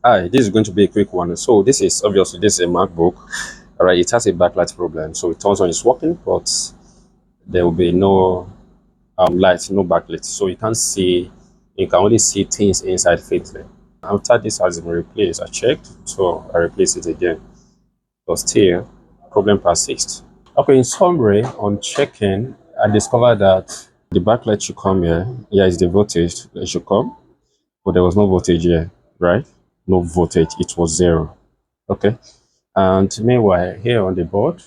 Hi, this is going to be a quick one. So this is a MacBook. All right, it has a backlight problem. So it turns on, it's working, but there will be no light, no backlit. So you can't see, you can only see things inside faintly. After this has been replaced, I checked, so I replaced it again. But still, problem persists. Okay, in summary, on checking, I discovered that the backlight should come here. Here is the voltage that should come, but there was no voltage here, right? No voltage, it was zero. Okay. And meanwhile, here on the board,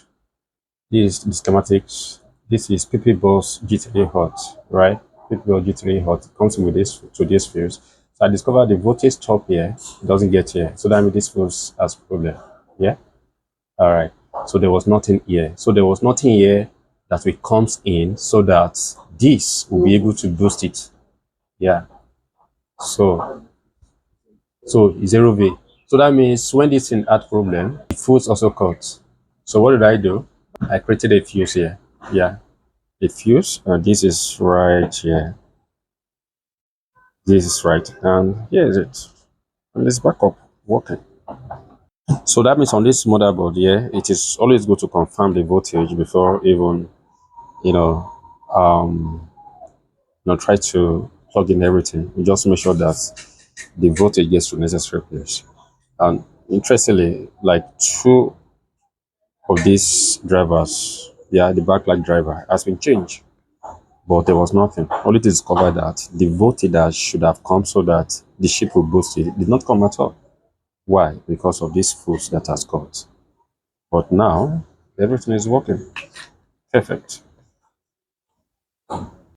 this is the schematics. This is PP bus G3 hot, right? PP bus G3 hot comes with this to this fuse. So I discovered the voltage stop here, it doesn't get here. So that means this fuse has problem. Yeah. All right. So there was nothing here. So there was nothing here that will comes in so that this will be able to boost it. Yeah. So zero V. So that means when this thing had problem, the fuse also cut. So what did I do? I created a fuse here. Yeah, a fuse. This is right here. This is right. And here is it. And it's back up working. So that means on this motherboard here, it is always good to confirm the voltage before even, you know, um, try to plug in everything. You just make sure that the voltage gets to necessary place. And interestingly, like two of these drivers, yeah, the backlight driver has been changed, but there was nothing. Only to discover that the voltage that should have come so that the ship will boost it did not come at all. Why? Because of this fuse that has got. But now everything is working perfect.